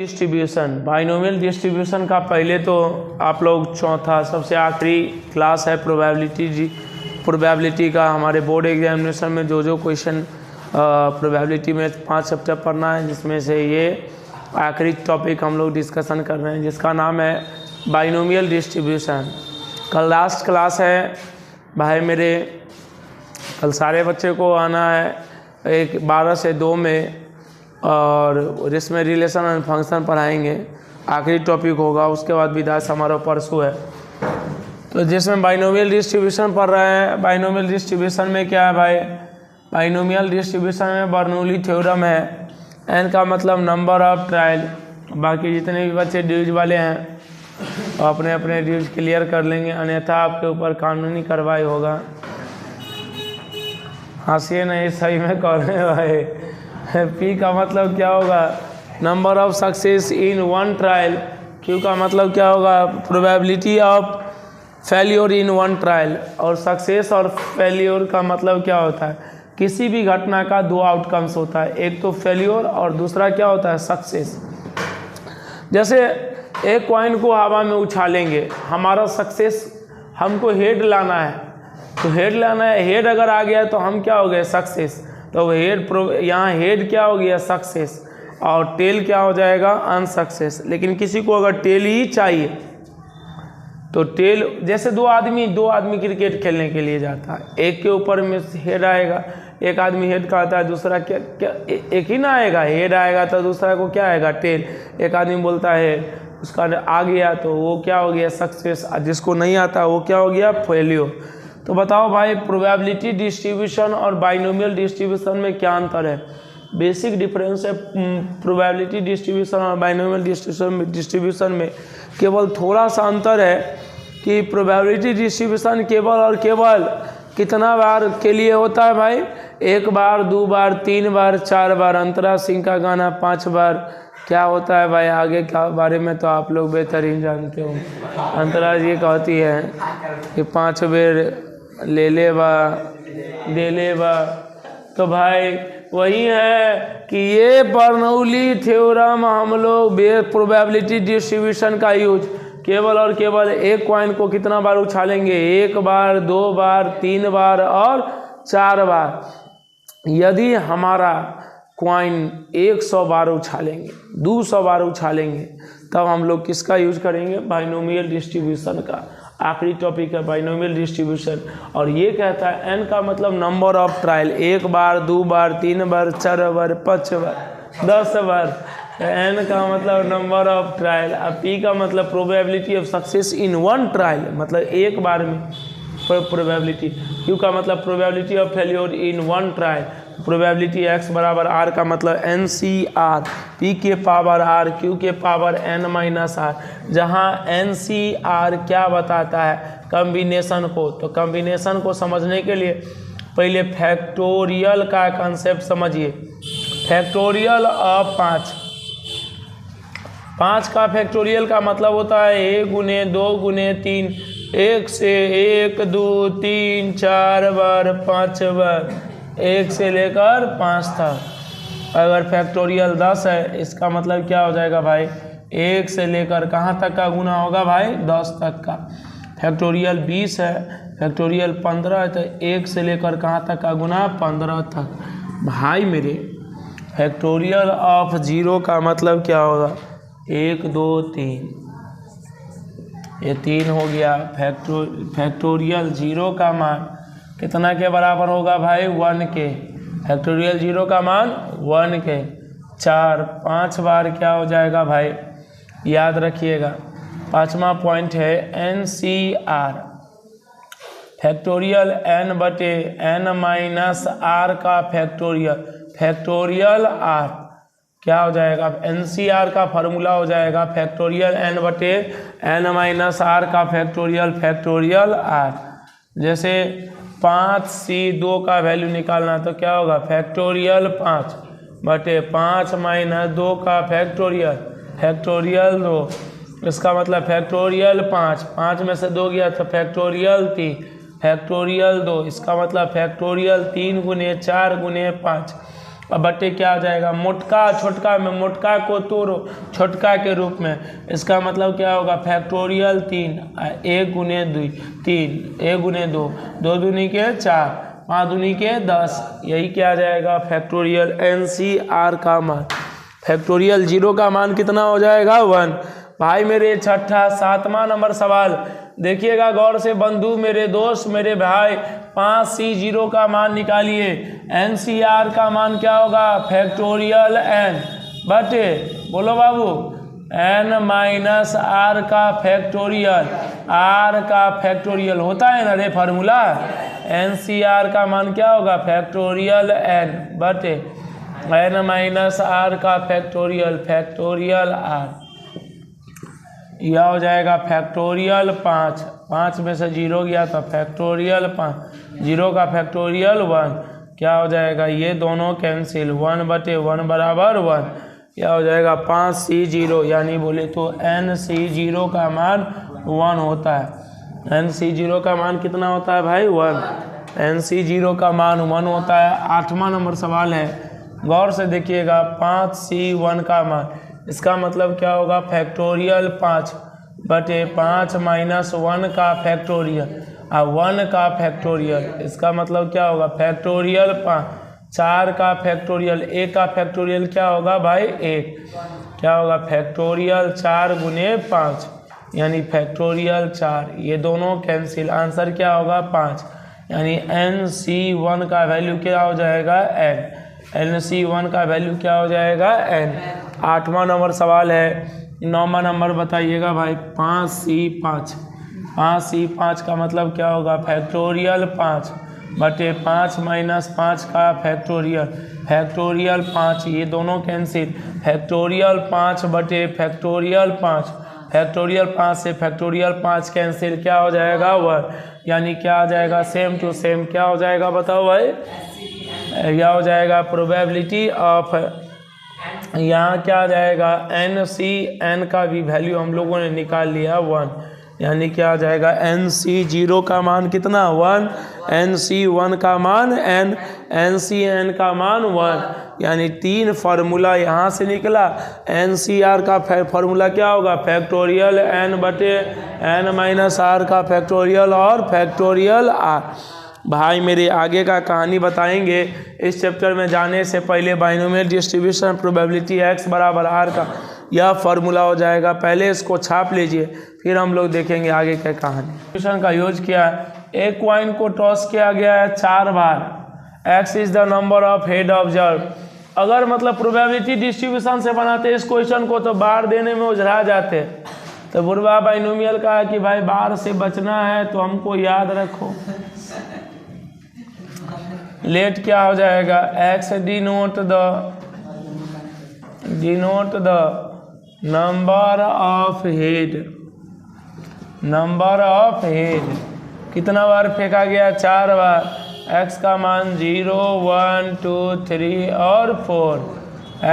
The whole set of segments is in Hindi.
डिस्ट्रीब्यूशन, बाइनोमियल डिस्ट्रीब्यूशन का पहले तो आप लोग चौथा सबसे आखिरी क्लास है प्रोबेबिलिटी का। हमारे बोर्ड एग्जामिनेशन में जो क्वेश्चन प्रोबेबिलिटी में 5 चैप्टर पढ़ना है, जिसमें से ये आखिरी टॉपिक हम लोग डिस्कशन कर रहे हैं, जिसका नाम है बाइनोमियल डिस्ट्रीब्यूशन। कल लास्ट क्लास है भाई मेरे, कल सारे बच्चे को आना है 12 से 2 में, और इसमें रिलेशन एंड फंक्शन पढ़ाएंगे, आखिरी टॉपिक होगा। उसके बाद विदाई समारोह परसों है। तो जिसमें बाइनोमियल डिस्ट्रीब्यूशन पढ़ रहे हैं, बाइनोमियल डिस्ट्रीब्यूशन में क्या है भाई, बाइनोमियल डिस्ट्रीब्यूशन में बर्नौली थ्योरम है। एन का मतलब नंबर ऑफ ट्रायल। बाकी जितने भी बच्चे ड्यूज वाले हैं अपने अपने ड्यूज क्लियर कर लेंगे, अन्यथा आपके ऊपर कानूनी कार्रवाई होगा। हंसिए नहीं, सही में कह रहे हैं भाई। पी का मतलब क्या होगा, number of success in one trial. Q का मतलब क्या होगा, probability of failure in one trial. और सक्सेस और फेल्योर का मतलब क्या होता है, किसी भी घटना का 2 आउटकम्स होता है, एक तो फेल्योर और दूसरा क्या होता है, सक्सेस। जैसे एक कॉइन को हवा में उछालेंगे, हमारा सक्सेस, हमको हेड लाना है, तो हेड लाना है, हेड अगर आ गया तो हम क्या हो गए, सक्सेस। तो हेड यहाँ हेड क्या हो गया, सक्सेस, और टेल क्या हो जाएगा, अनसक्सेस। लेकिन किसी को अगर टेल ही चाहिए तो टेल, जैसे दो आदमी क्रिकेट खेलने के लिए जाता है, एक के ऊपर में हेड आएगा, एक आदमी हेड का आता है, दूसरा क्या एक ही ना आएगा, हेड आएगा तो दूसरा को क्या आएगा, टेल। एक आदमी बोलता है उसका आ गया तो वो क्या हो गया, सक्सेस, जिसको नहीं आता वो क्या हो गया, फेल्योर। तो बताओ भाई, प्रोबेबिलिटी डिस्ट्रीब्यूशन और बाइनोमियल डिस्ट्रीब्यूशन में क्या अंतर है। बेसिक डिफरेंस है प्रोबेबिलिटी डिस्ट्रीब्यूशन और बाइनोमियल डिस्ट्रीब्यूशन में केवल थोड़ा सा अंतर है कि प्रोबेबिलिटी डिस्ट्रीब्यूशन केवल और केवल कितना बार के लिए होता है भाई, 1 बार, 2 बार, 3 बार, 4 बार। अंतरा सिंह का गाना 5 बार क्या होता है भाई, आगे का बारे में तो आप लोग बेहतरीन जानते हो। अंतरा जी कहती है कि 5 बेर ले ले बा दे ले बा। तो भाई वही है कि ये बर्नौली थ्योरम हम लोग प्रोबेबिलिटी डिस्ट्रीब्यूशन का यूज केवल और केवल एक कॉइन को कितना बार उछालेंगे, 1 बार, 2 बार, 3 बार और 4 बार। यदि हमारा कॉइन 100 बार उछालेंगे, 200 बार उछालेंगे, तब हम लोग किसका यूज करेंगे, बाइनोमियल डिस्ट्रीब्यूशन का। आखिरी टॉपिक है बाइनोमियल डिस्ट्रीब्यूशन, और ये कहता है एन का मतलब नंबर ऑफ ट्रायल, 1 बार, 2 बार, 3 बार, 4 बार, 5 बार, 10 बार। एन का मतलब नंबर ऑफ ट्रायल। अब पी का मतलब probability of success in one trial, मतलब एक बार में प्रोबेबिलिटी। क्यू का मतलब probability of failure in one trial. Probability x बराबर r का मतलब NCR, p के पावर r, q के पावर n-r, जहाँ NCR क्या बताता है, कम्बिनेशन को। तो कम्बिनेशन को समझने के लिए पहले फैक्टोरियल का कंसेप्ट समझिए। फैक्टोरियल ऑफ 5 का फैक्टोरियल का मतलब होता है 1 गुने 2 गुने 3, 1 से 1, 2, 3, 4 बार, 5 बार, 1 से लेकर 5 तक। अगर फैक्टोरियल 10 है, इसका मतलब क्या हो जाएगा भाई, 1 से लेकर कहाँ तक का गुना होगा भाई, 10 तक का। फैक्टोरियल 20 है, फैक्टोरियल 15 है, तो 1 से लेकर कहाँ तक का गुना, 15 तक। भाई मेरे, फैक्टोरियल ऑफ 0 का मतलब क्या होगा, 1, 2, 3, ये 3 हो गया। फैक्टोरियल 0 का मान कितना के बराबर होगा भाई, 1 के। फैक्टोरियल 0 का मान 1 के। 4, 5 बार क्या हो जाएगा भाई, याद रखिएगा। 5वां पॉइंट है NCR, फैक्टोरियल n बटे n-r का फैक्टोरियल, फैक्टोरियल r क्या हो जाएगा, NCR का फार्मूला हो जाएगा फैक्टोरियल n बटे n-r का फैक्टोरियल, फैक्टोरियल r। जैसे 5C2 का वैल्यू निकालना तो क्या होगा, फैक्टोरियल 5 बटे 5 - 2 का फैक्टोरियल, फैक्टोरियल 2। इसका मतलब फैक्टोरियल 5 में से 2 गया तो फैक्टोरियल 3, फैक्टोरियल 2। इसका मतलब फैक्टोरियल 3 गुने 4 गुने 5, अब बटे क्या आ जाएगा, मोटका छोटका में मोटका को तोड़ो छोटका के रूप में, इसका मतलब क्या होगा फैक्टोरियल 3, 1 गुने 2 3, 1 गुने 2, 2 दूनी के 4, 5 दूनी के 10, यही क्या आ जाएगा फैक्टोरियल NCR का मान। फैक्टोरियल 0 का मान कितना हो जाएगा 1। भाई मेरे छठा 7वां नंबर सवाल देखिएगा गौर से बंधु मेरे दोस्त मेरे भाई, 5C0 का मान निकालिए। NCR का मान क्या होगा फैक्टोरियल n बटे बोलो बाबू n माइनस r का फैक्टोरियल, r का फैक्टोरियल होता है ना रे फार्मूला। NCR का मान क्या होगा फैक्टोरियल n बटे n माइनस r का फैक्टोरियल, फैक्टोरियल r, यह हो जाएगा फैक्टोरियल 5, 5 में से 0 गया तो फैक्टोरियल 5, 0 का फैक्टोरियल 1, क्या हो जाएगा ये दोनों कैंसिल, 1 बटे 1 बराबर 1, क्या हो जाएगा 5C0, यानी बोले तो NC0 का मान 1 होता है। NC0 का मान कितना होता है भाई 1, NC0 का मान 1 होता है। 8वां नंबर सवाल है, गौर से देखिएगा 5C1 का मान, इसका मतलब क्या होगा फैक्टोरियल 5 बटे 5 माइनस 1 का फैक्टोरियल और 1 का फैक्टोरियल, इसका मतलब क्या होगा फैक्टोरियल 5, 4 का फैक्टोरियल, 1 का फैक्टोरियल क्या होगा भाई 1, क्या होगा फैक्टोरियल 4 गुने 5 यानी फैक्टोरियल 4, ये दोनों कैंसिल, आंसर क्या होगा 5, यानी NC1 का वैल्यू क्या हो जाएगा n, NC1 का वैल्यू क्या हो जाएगा n। 8वां नंबर सवाल है। 9वां नंबर बताइएगा भाई 5C5, 5C5 का मतलब क्या होगा फैक्टोरियल 5 बटे 5 माइनस 5 का फैक्टोरियल, फैक्टोरियल 5, ये दोनों कैंसिल, फैक्टोरियल 5 बटे फैक्टोरियल 5, फैक्टोरियल 5 से फैक्टोरियल 5 कैंसिल, क्या हो जाएगा 1, यानी क्या आ जाएगा सेम टू सेम, क्या हो जाएगा बताओ भाई, यह हो जाएगा प्रोबेबिलिटी ऑफ, यहाँ क्या आ जाएगा NCN का भी वैल्यू हम लोगों ने निकाल लिया 1, यानी क्या आ जाएगा NC0 का मान कितना 1, NC1 का मान n, NCN का मान 1, यानी 3 फार्मूला यहाँ से निकला। NCR का फार्मूला क्या होगा फैक्टोरियल n बटे n माइनस r का फैक्टोरियल और फैक्टोरियल r। भाई मेरे आगे का कहानी बताएंगे। इस चैप्टर में जाने से पहले बाइनोमियल डिस्ट्रीब्यूशन प्रोबेबिलिटी x बराबर r का यह फार्मूला हो जाएगा, पहले इसको छाप लीजिए फिर हम लोग देखेंगे आगे क्या कहानी। डिस्ट्रीब्यूशन का यूज किया, एक कॉइन को टॉस किया गया है 4 बार, x is the number of head observe. अगर मतलब प्रोबेबिलिटी डिस्ट्रीब्यूशन से बनाते इस क्वेश्चन को तो बार देने में उजरा जाते, तो बुरबा बाइनोमियल का है कि भाई बार से बचना है तो हमको याद रखो। लेट क्या हो जाएगा x denote the number of head, number of head कितना बार फेंका गया 4 बार, x का मान 0 1 2 3 और 4,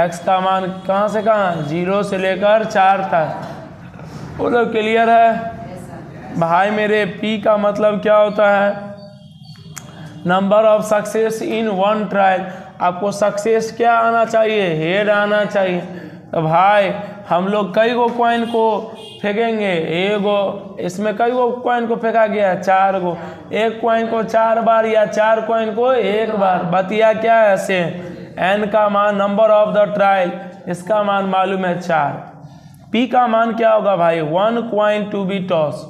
x का मान कहाँ से कहाँ 0 से लेकर 4 तक, बोलो क्लियर है भाई मेरे। p का मतलब क्या होता है number of success in 1 trial, आपको सक्सेस क्या आना चाहिए हेड आना चाहिए। तो भाई हम लोग कई गो कॉइन को फेंकेंगे, एगो इसमें कई गो कॉइन को फेंका गया है 4 गो, एक कॉइन को 4 बार या 4 कॉइन को 1 बार, बतिया क्या है ऐसे n का मान नंबर ऑफ द ट्रायल, इसका मान मालूम है 4। p का मान क्या होगा भाई 1 coin to be toss,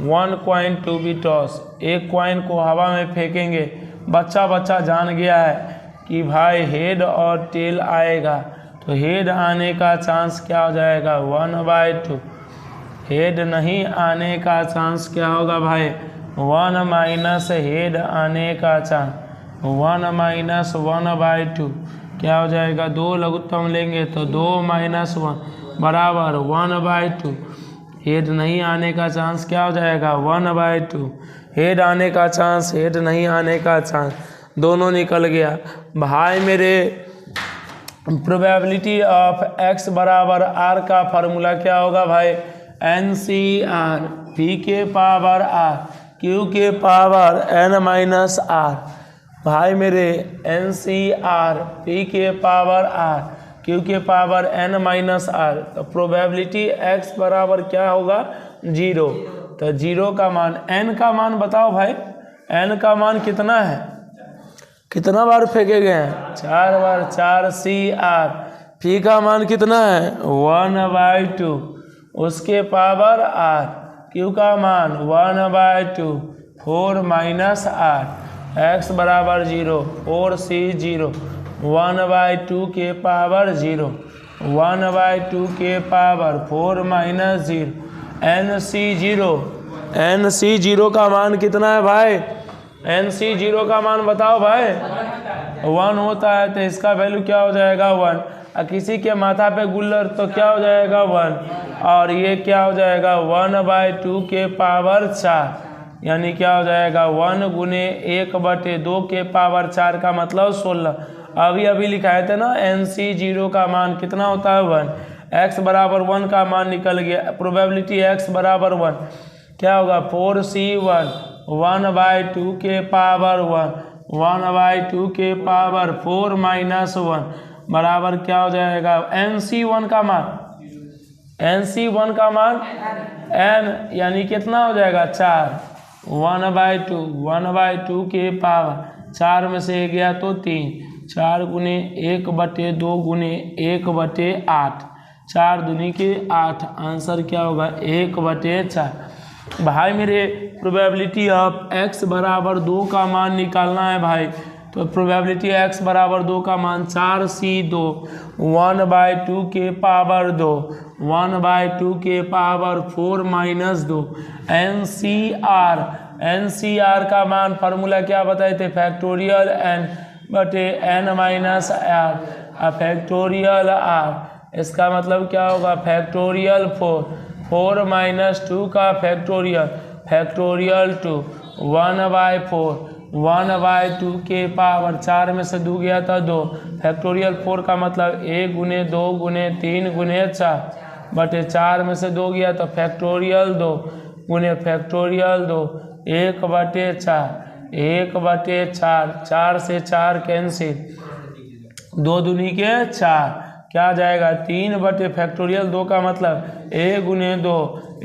1 coin to be toss, एक कॉइन को हवा में फेंकेंगे, बच्चा जान गया है कि भाई हेड और टेल आएगा, तो हेड आने का चांस क्या हो जाएगा 1/2, हेड नहीं आने का चांस क्या होगा भाई 1 माइनस हेड आने का चांस 1 माइनस 1/2, क्या हो जाएगा 2 लघुत्तम लेंगे तो 2 माइनस 1 बराबर 1/2, हेड नहीं आने का चांस क्या हो जाएगा 1/2, हेड आने का चांस हेड नहीं आने का चांस दोनों निकल गया। भाई मेरे प्रोबेबिलिटी ऑफ x बराबर r का फार्मूला क्या होगा भाई NCR, p के पावर r, q के पावर n माइनस r, भाई मेरे NCR P के पावर R Q के पावर N माइनस R, तो प्रोबेबिलिटी X बराबर क्या होगा 0। तो 0 का मान, N का मान बताओ भाई, N का मान कितना है, कितना बार फेंके गए हैं 4 बार, 4CR। P का मान कितना है 1/2 उसके पावर R। Q का मान 1/2 4 माइनस R। X बराबर 0, 4C 0, 1/2 के पावर 0, 1/2 के पावर 4 माइनस 0, NC 0। NC 0 का मान कितना है भाई, NC 0 का मान बताओ भाई 1 होता है, तो इसका वैल्यू क्या हो जाएगा 1। और किसी के माथा पे गुल्लर तो क्या हो जाएगा 1, और ये क्या हो जाएगा 1/2 के पावर 4, यानी क्या हो जाएगा 1 गुने 1/2 के पावर 4 का मतलब 16। अभी लिखाए थे ना NC 0 का मान कितना होता है 1। X बराबर 1 का मान निकल गया, प्रोबेबिलिटी X बराबर 1 क्या होगा 4C1 1/2 के पावर 1, 1/2 के पावर 4 माइनस 1 बराबर क्या हो जाएगा NC1 का मान, NC1 का मान N यानी कितना हो जाएगा 4, 1/2 के पावर 4 में से गया तो 3, 4 गुने 1/2 गुने 1/8, 4 दूनी के 8, आंसर क्या होगा 1/4। भाई मेरे प्रोबेबिलिटी ऑफ X बराबर 2 का मान निकालना है भाई, तो प्रोबेबिलिटी X बराबर 2 का मान 4C2 1/2 के पावर 2, 1/2 के पावर 4 माइनस 2, NCR का मान फार्मूला क्या बताए थे factorial N/N minus R factorial R। इसका मतलब क्या होगा फैक्टोरियल 4 माइनस 2 का फैक्टोरियल 2 1/4, 1/2 के पावर 4 में से 2 गया था 2, फैक्टोरियल 4 का मतलब 1 गुने 2 गुने 3 गुने 4/4 में से 2 गया तो फैक्टोरियल 2 गुने फैक्टोरियल 2 1/4, 1/4, 4 से 4 कैंसिल, 2 दूनी के 4 क्या जाएगा 3/फैक्टोरियल 2 का मतलब 1 गुने 2,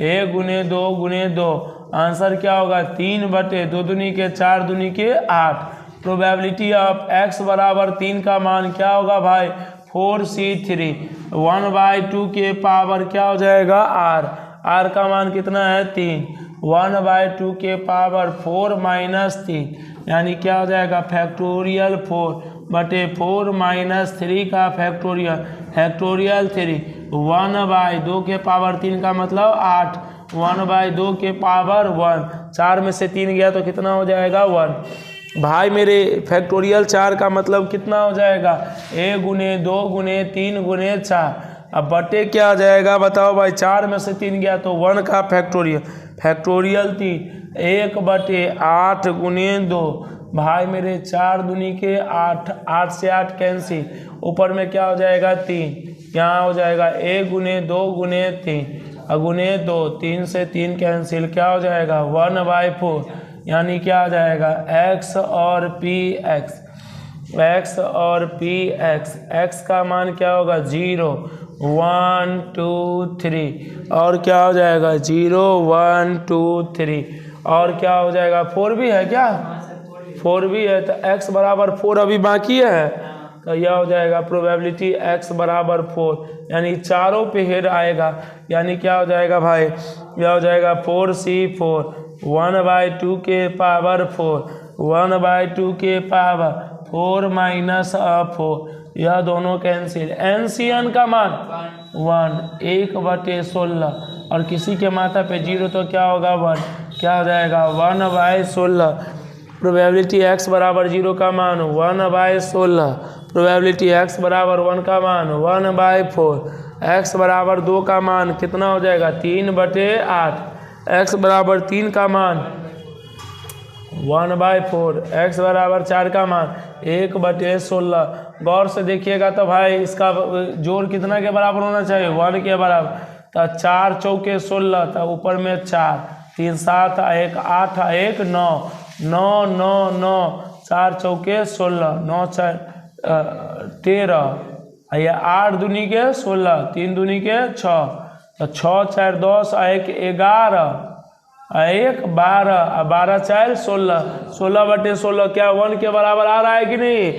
1 गुने 2 गुने 2, आंसर क्या होगा 3/2 दूनी के 4 दूनी के 8। प्रोबेबिलिटी ऑफ X बराबर 3 का मान क्या होगा भाई 4C3 1/2 के पावर क्या हो जाएगा R का मान कितना है 3, 1/2 के पावर 4 माइनस 3 यानी क्या हो जाएगा फैक्टोरियल 4/4 माइनस 3 का फैक्टोरियल 3, 1/2 के पावर 3 का मतलब 8, 1/2 के पावर 1, 4 में से 3 गया तो कितना हो जाएगा 1। भाई मेरे फैक्टोरियल 4 का मतलब कितना हो जाएगा 1 गुने 2 गुने 3 गुने 4, अब बटे क्या आ जाएगा बताओ भाई 4 में से 3 गया तो 1 का फैक्टोरियल 3 1/8 गुने 2, भाई मेरे 4 दूनी के 8, 8 से 8 कैंसिल, ऊपर में क्या हो जाएगा 3, यहाँ हो जाएगा 1 गुने 2 गुने 3 गुने 2, 3 से 3 कैंसिल क्या हो जाएगा 1/4, यानी क्या आ जाएगा X और PX, X का मान क्या होगा 0 1 2 3 और क्या हो जाएगा 0 1 2 3 और क्या हो जाएगा 4 भी है क्या 4 भी है, तो X बराबर 4 अभी बाकी है, तो यह हो जाएगा प्रोबेबिलिटी X बराबर 4 यानी चारों पे हेड आएगा, यानी क्या हो जाएगा भाई यह हो जाएगा 4C4 1/2 के पावर 4, 1/2 के पावर 4 माइनस 4, यह दोनों कैंसिल, NCN का मान 1 1/16 और किसी के माथा पे 0 तो क्या होगा 1, क्या हो जाएगा 1/16। प्रोबेबिलिटी X बराबर 0 का मान 1/16, प्रोबेबिलिटी X बराबर 1 का मान 1/4, X बराबर 2 का मान कितना हो जाएगा 3/8, X बराबर 3 का मान 1/4, X बराबर 4 का मान 1/16। गौर से देखिएगा तो भाई इसका जोड़ कितना के बराबर होना चाहिए 1 के बराबर, तो 4 चौके 16, तो ऊपर में 4 3 7 1 8 1 9 9 9 9 4 चौके 16, 9 4 13, ये 8 दूनी के 16, 3 दूनी के 6, तो 6 4 10, 1 11, 1 12, 12 4 16, 16/16 क्या 1 के बराबर आ रहा है कि नहीं?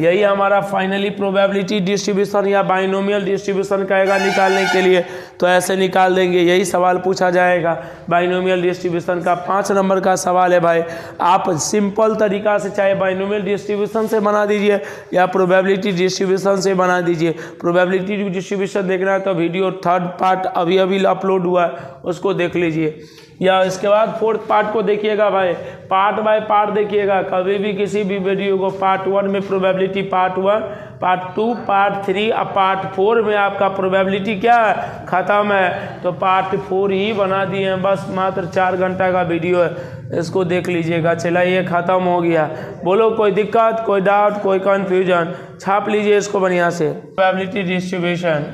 यही हमारा फाइनली प्रोबेबिलिटी डिस्ट्रीब्यूशन या बाइनोमियल डिस्ट्रीब्यूशन कहेगा निकालने के लिए, तो ऐसे निकाल देंगे। यही सवाल पूछा जाएगा बाइनोमियल डिस्ट्रीब्यूशन का। 5 नंबर का सवाल है भाई। आप सिंपल तरीका से चाहे बाइनोमियल डिस्ट्रीब्यूशन से बना दीजिए या प्रोबेबिलिटी डिस्ट्रीब्यूशन से बना दीजिए। प्रोबेबिलिटी डिस्ट्रीब्यूशन देखना है तो वीडियो 3rd पार्ट अभी अपलोड हुआ है, उसको देख लीजिए, या इसके बाद 4th पार्ट को देखिएगा भाई। पार्ट बाय पार्ट देखिएगा। कभी भी किसी भी वीडियो को पार्ट 1 में प्रोबेबिलिटी पार्ट 1, पार्ट 2, पार्ट 3 और पार्ट 4 में आपका प्रोबेबिलिटी क्या है ख़त्म है, तो पार्ट 4 ही बना दिए हैं। बस मात्र 4 घंटा का वीडियो है, इसको देख लीजिएगा। चला ये ख़त्म हो गया। बोलो कोई दिक्कत, कोई डाउट, कोई कन्फ्यूजन? छाप लीजिए इसको बढ़िया से। Probability distribution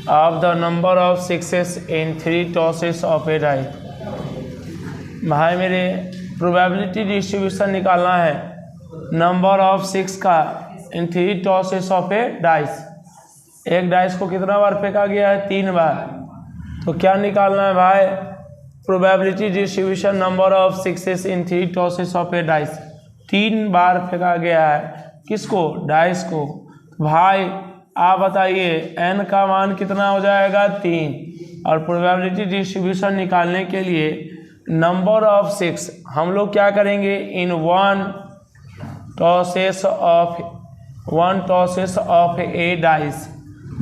of the number of success in 3 tosses of a die। भाई मेरे प्रोबेबिलिटी डिस्ट्रीब्यूशन निकालना है नंबर ऑफ 6 का इन 3 tosses of a डाइस। एक डाइस को कितना बार फेंका गया है? 3 बार। तो क्या निकालना है भाई? Probability distribution number of success in 3 tosses of a dice. 3 बार फेंका गया है, किसको? डाइस को। भाई आप बताइए n का मान कितना हो जाएगा? 3। और प्रोबेबिलिटी डिस्ट्रीब्यूशन निकालने के लिए नंबर ऑफ 6 हम लोग क्या करेंगे? In 1 tosses of a dice.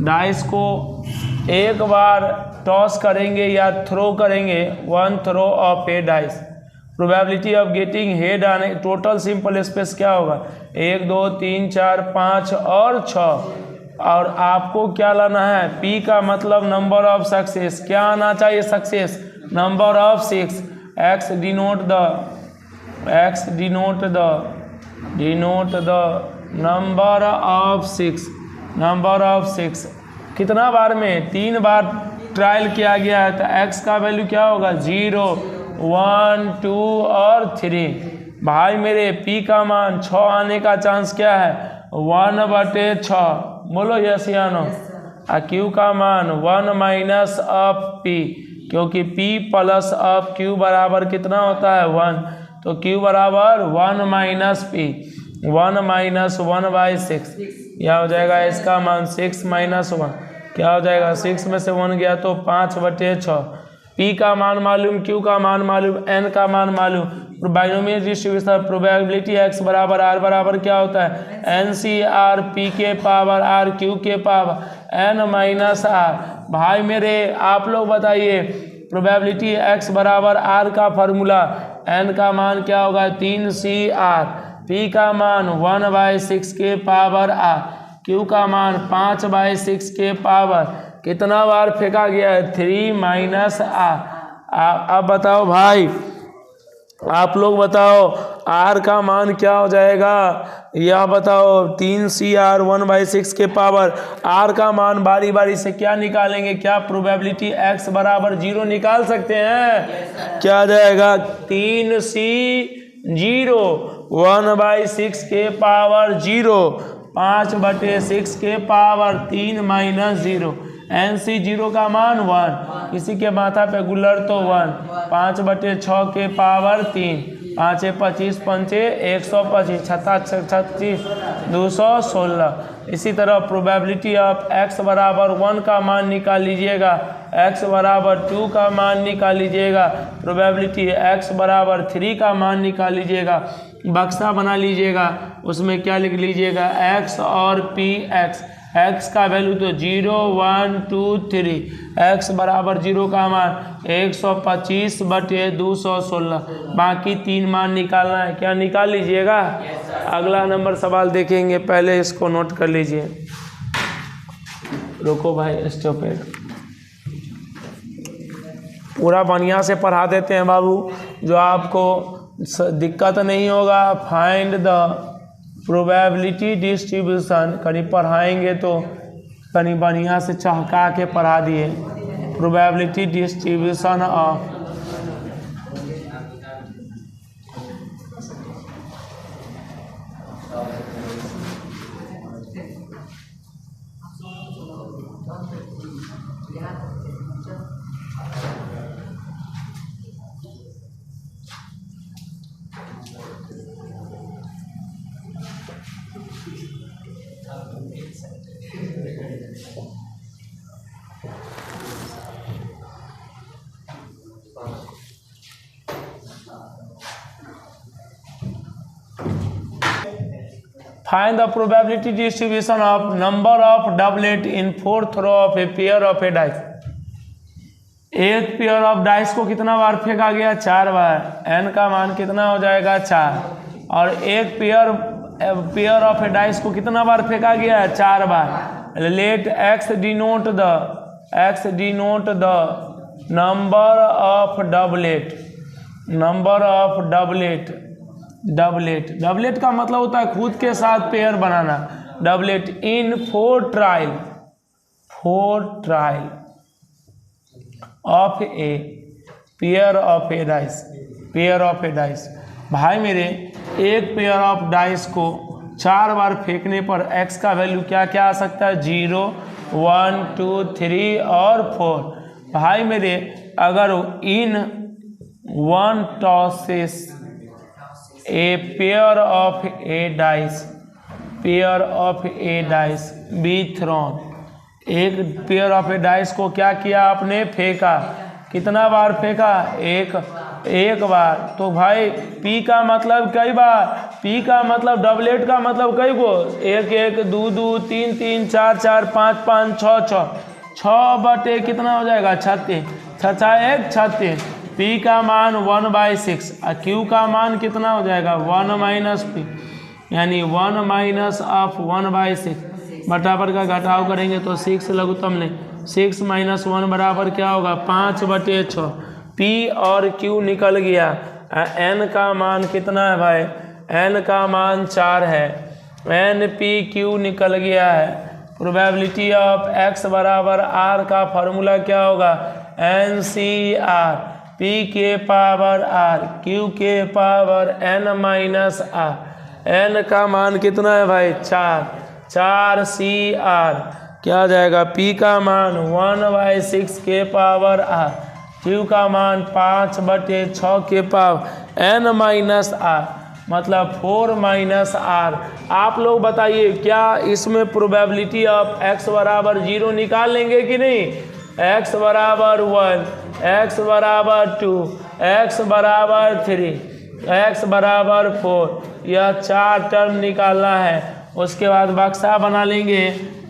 Dice को एक बार टॉस करेंगे या थ्रो करेंगे, 1 throw of a dice. Probability of getting head आने टोटल सिंपल स्पेस क्या होगा? 1 2 3 4 5 और 6। और आपको क्या लाना है? P का मतलब नंबर ऑफ सक्सेस। क्या आना चाहिए? Success number of 6। X denote the number of 6। Number of 6 कितना बार में? 3 बार ट्रायल किया गया है, तो X का वैल्यू क्या होगा? 0 1 2 और 3। भाई मेरे P का मान 6 आने का चांस क्या है? 1/6। बोलो यस या नो। Q का मान 1 माइनस ऑफ P, क्योंकि P प्लस ऑफ Q बराबर कितना होता है? 1। तो Q बराबर 1 माइनस P, 1 माइनस 1/6। क्या हो जाएगा? इसका मान 6 माइनस 1 क्या हो जाएगा? 6 में से 1 गया तो 5/6। P का मान मालूम, Q का मान मालूम, N का मान मालूम। बाइनोमियल डिस्ट्रीब्यूशन प्रोबेबिलिटी X बराबर R बराबर क्या होता है? NCR P के पावर R Q के पावर N माइनस R। भाई मेरे आप लोग बताइए प्रोबेबिलिटी X बराबर R का फार्मूला, N का मान क्या होगा? 3CR। P का मान 1/6 के पावर R, Q का मान 5/6 के पावर कितना बार फेंका गया है? 3 माइनस R। अब बताओ भाई, आप लोग बताओ R का मान क्या हो जाएगा? यह बताओ 3CR 1/6 के पावर। R का मान बारी बारी से क्या निकालेंगे? क्या प्रोबेबिलिटी X बराबर 0 निकाल सकते हैं? क्या आ जाएगा? 3C 0 1/6 के पावर 0, 5/6 के पावर 3 माइनस 0। NC 0 का मान 1, किसी के माथा पे गुलर तो 1, 5/6 के पावर 3, 5 25 पंचे 125, 36 216। इसी तरह प्रोबेबिलिटी ऑफ X बराबर 1 का मान निकाल लीजिएगा, X बराबर 2 का मान निकाल लीजिएगा, प्रोबेबिलिटी X बराबर 3 का मान निकाल लीजिएगा। बक्सा बना लीजिएगा, उसमें क्या लिख लीजिएगा? X और PX। X का वैल्यू तो 0 1 2 3, X बराबर 0 का मान 125/216। बाकी 3 मान निकालना है। क्या निकाल लीजिएगा? अगला नंबर सवाल देखेंगे, पहले इसको नोट कर लीजिए। रुको भाई, स्टॉपेड पूरा बढ़िया से पढ़ा देते हैं बाबू, जो आपको दिक्कत नहीं होगा। फाइंड द प्रोबेबिलिटी डिस्ट्रीब्यूशन कहीं पढ़ाएंगे तो कहीं बढ़िया से चहका के पढ़ा दिए। Probability distribution of Find the probability distribution of number of doublet in fourth row of a pair of a dice. एक पेयर ऑफ डाइस को कितना बार फेंका गया? 4 बार। n का मान कितना हो जाएगा? 4। और एक पेयर ऑफ ए डाइस को कितना बार फेंका गया है? 4 बार। Let x denote the number of doublet का मतलब होता है खुद के साथ पेयर बनाना। Doublet in 4 trial of a pair of a dice. भाई मेरे, एक पेयर ऑफ डाइस को 4 बार फेंकने पर x का वैल्यू क्या क्या आ सकता है? 0, 1, 2, 3 और 4। भाई मेरे, अगर इन 1 tosses A pair of a dice be thrown, एक पेयर ऑफ ए डाइस को क्या किया आपने? फेंका। कितना बार फेंका? एक बार। तो भाई पी का मतलब कई बार? पी का मतलब डबलेट का मतलब कई को? 1 1 2 2 3 3 4 4 5 5 6 6 6 बटे कितना हो जाएगा? 36। 6 36। पी का मान 1/6 और क्यू का मान कितना हो जाएगा? 1 माइनस पी, यानी 1 माइनस ऑफ 1/6। बराबर का घटाव करेंगे तो 6 लघुत्तम ने 6 माइनस 1 बराबर क्या होगा? 5/6। पी और क्यू निकल गया। एन का मान कितना है भाई? एन का मान 4 है। एन पी क्यू निकल गया है। प्रोबेबिलिटी ऑफ एक्स बराबर आर का फॉर्मूला क्या होगा? एन सी आर, पी के पावर आर, क्यू के पावर एन माइनस आर। एन का मान कितना है भाई? 4 सी आर क्या आ जाएगा? पी का मान 1/6 के पावर आर, क्यू का मान 5/6 के पावर एन माइनस आर, मतलब 4 माइनस आर। आप लोग बताइए क्या इसमें प्रोबेबिलिटी ऑफ एक्स बराबर 0 निकाल लेंगे कि नहीं? एक्स बराबर 1, एक्स बराबर 2, एक्स बराबर 3, एक्स बराबर 4, यह 4 टर्म निकालना है। उसके बाद बक्सा बना लेंगे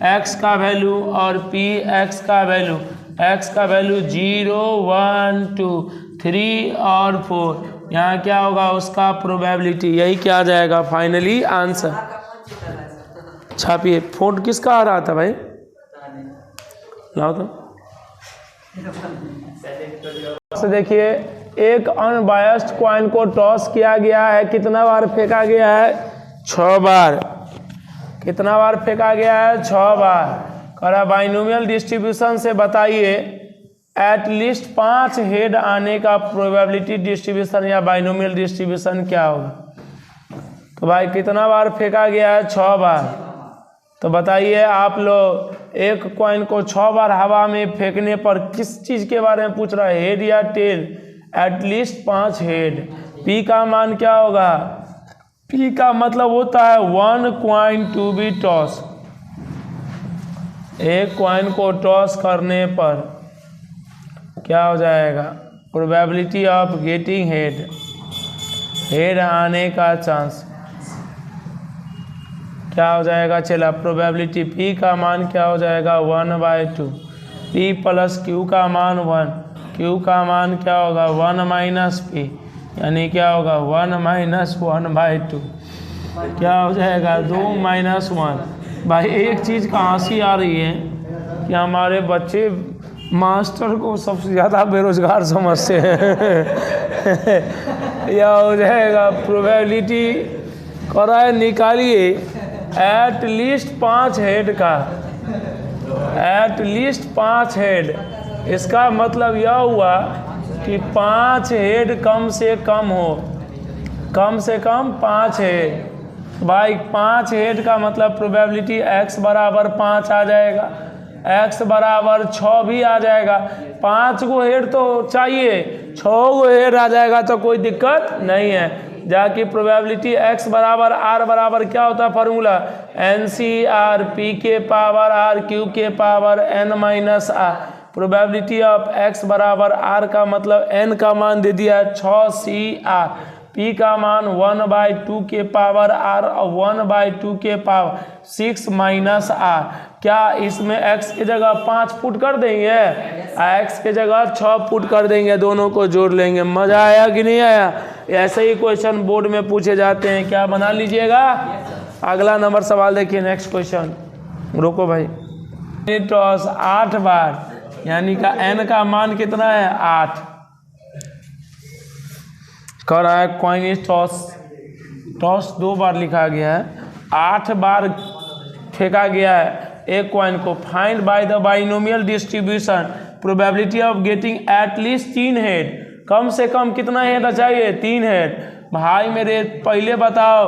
x का वैल्यू और पी एक्स का वैल्यू। x का वैल्यू 0, 1, 2, 3 और 4। यहाँ क्या होगा? उसका प्रोबेबिलिटी, यही क्या आ जाएगा फाइनली आंसर। छापिए। फोन किसका आ रहा था भाई? लाओ तो देखिए, एक अनबायस्ड कॉइन को टॉस किया गया है। कितना बार फेंका गया है? 6 बार। कितना बार फेंका गया है? 6 बार। करा बाइनोमियल डिस्ट्रीब्यूशन से बताइए एटलीस्ट 5 हेड आने का प्रोबेबिलिटी डिस्ट्रीब्यूशन या बाइनोमियल डिस्ट्रीब्यूशन क्या होगा? तो भाई कितना बार फेंका गया है? 6 बार। तो बताइए आप लोग, एक कॉइन को 6 बार हवा में फेंकने पर किस चीज़ के बारे में पूछ रहा है? हेड या टेल? At least 5 head. पी का मान क्या होगा? पी का मतलब होता है 1 कॉइन टू बी टॉस। एक कॉइन को टॉस करने पर क्या हो जाएगा? प्रोबेबिलिटी ऑफ गेटिंग हेड आने का चांस क्या हो जाएगा? चला प्रोबेबिलिटी पी का मान क्या हो जाएगा? 1/2। पी प्लस क्यू का मान 1, क्यू का मान क्या होगा? 1 माइनस पी, यानी क्या होगा? 1 माइनस 1/2। क्या हो जाएगा? 2 माइनस 1। भाई एक चीज़ का हंसी आ रही है कि हमारे बच्चे मास्टर को सबसे ज़्यादा बेरोजगार समझते हैं। यह हो जाएगा प्रोबेबिलिटी कराए निकालिए एटलीस्ट 5 हेड का। एटलीस्ट 5 हेड, इसका मतलब यह हुआ कि 5 हेड कम से कम हो। कम से कम 5 हेड। भाई 5 हेड का मतलब प्रोबेबिलिटी x बराबर 5 आ जाएगा। x बराबर 6 भी आ जाएगा। 5 गो हेड तो चाहिए, 6 गो हेड आ जाएगा तो कोई दिक्कत नहीं है। जाकि प्रोबेबिलिटी x बराबर r बराबर क्या होता है फार्मूला, NCR P के पावर r Q के power n minus r। Probability of x बराबर r का मतलब n का मान दे दिया 6CR, P का मान 1/2 के पावर r और 1/2 के पावर 6 माइनस r। क्या इसमें x की जगह 5 पुट कर देंगे, x के जगह 6 पुट कर देंगे, दोनों को जोड़ लेंगे। मज़ा आया कि नहीं आया? ऐसे ही क्वेश्चन बोर्ड में पूछे जाते हैं, क्या बना लीजिएगा। अगला नंबर सवाल देखिए, नेक्स्ट क्वेश्चन। रुको भाई। टॉस 8 बार, यानी का n का मान कितना है 8। कह रहा है कॉइन इज टॉस, टॉस 2 बार लिखा गया है, 8 बार फेंका गया है एक कॉइन को। Find by the binomial distribution probability of getting at least 3 head. कम से कम कितना हेड चाहिए, 3 हेड। भाई मेरे पहले बताओ,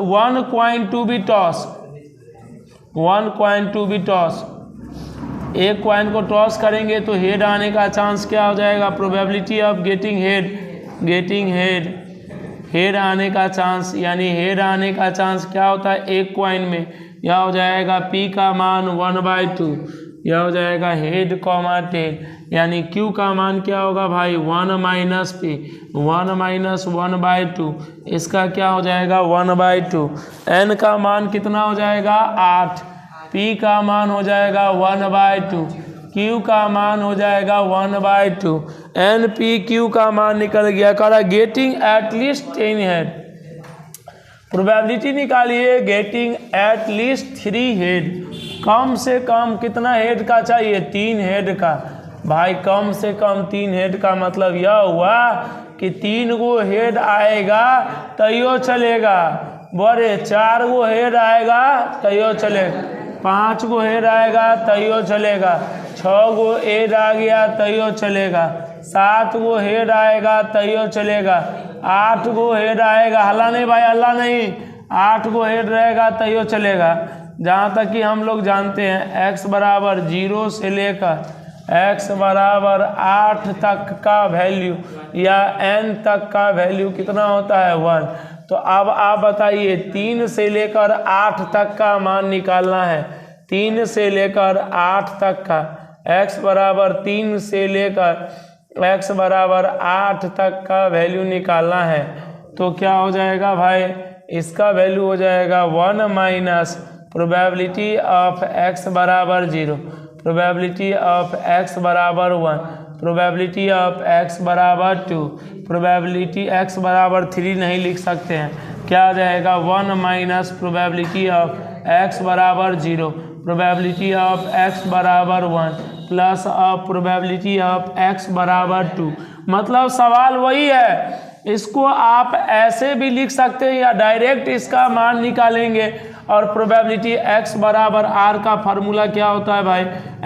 1 coin to be toss, 1 coin to be toss, एक कॉइन को टॉस करेंगे तो हेड आने का चांस क्या हो जाएगा, probability of getting head, getting head, head आने का चांस, यानी हेड आने का चांस क्या होता है एक कॉइन में, यह हो जाएगा P का मान 1/2, यह हो जाएगा हेड कॉमा टेल, यानी Q का मान क्या होगा भाई 1 माइनस P, 1 माइनस 1/2, इसका क्या हो जाएगा 1/2। N का मान कितना हो जाएगा 8, P का मान हो जाएगा 1/2, Q का मान हो जाएगा 1/2। NPQ का मान निकल गया। कह रहा getting at least 10 head, probability निकालिए गेटिंग एट लीस्ट 3 हेड। कम से कम कितना हेड का चाहिए, 3 हेड का। भाई कम से कम 3 हेड का मतलब यह हुआ कि 3 गो हेड आएगा तैयो चलेगा, बड़े 4 गो हेड आएगा तैयो चलेगा, 5 गो हेड आएगा तैयो चलेगा, 6 गो हेड आ गया तैयो चलेगा, 7 गो हेड आएगा तैयो चलेगा, 8 गो हेड आएगा, हल्ला नहीं भाई हल्ला नहीं, 8 गो हेड रहेगा तैयो चलेगा। जहाँ तक कि हम लोग जानते हैं x बराबर 0 से लेकर x बराबर 8 तक का वैल्यू या n तक का वैल्यू कितना होता है 1। तो अब आप बताइए 3 से लेकर 8 तक का मान निकालना है, 3 से लेकर 8 तक का, x बराबर 3 से लेकर x बराबर 8 तक का वैल्यू निकालना है। तो क्या हो जाएगा भाई, इसका वैल्यू हो जाएगा 1 माइनस प्रोबेबिलिटी ऑफ x बराबर 0, प्रोबेबिलिटी ऑफ x बराबर 1, प्रोबेबिलिटी ऑफ x बराबर 2, प्रोबेबिलिटी x बराबर 3 नहीं लिख सकते हैं, क्या आ जाएगा 1 माइनस प्रोबेबिलिटी ऑफ x बराबर 0, प्रोबेबिलिटी ऑफ x बराबर 1 plus of probability of x बराबर 2। मतलब सवाल वही है, इसको आप ऐसे भी लिख सकते हैं या डायरेक्ट इसका मान निकालेंगे। और प्रोबेबिलिटी x बराबर r का फार्मूला क्या होता है भाई,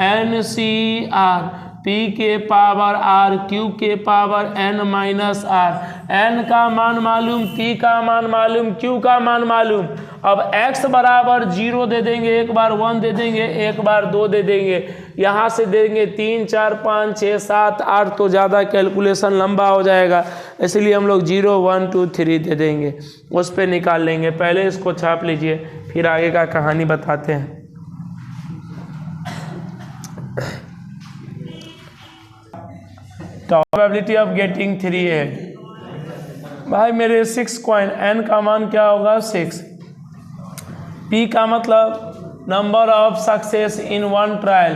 NCR, P के पावर r Q के power n minus r। n का मान मालूम, P का मान मालूम, Q का मान मालूम। अब x बराबर 0 दे देंगे, एक बार 1 दे देंगे, एक बार 2 दे देंगे, यहाँ से देंगे 3 4 5 6 7 8, तो ज़्यादा कैलकुलेशन लंबा हो जाएगा, इसलिए हम लोग 0 1 2 3 दे देंगे, उस पर निकाल लेंगे। पहले इसको छाप लीजिए, फिर आगे का कहानी बताते हैं। प्रोबेबिलिटी ऑफ गेटिंग 3 हेड, भाई मेरे 6 कॉइन, n का मान क्या होगा 6, P का मतलब number of success in 1 trial,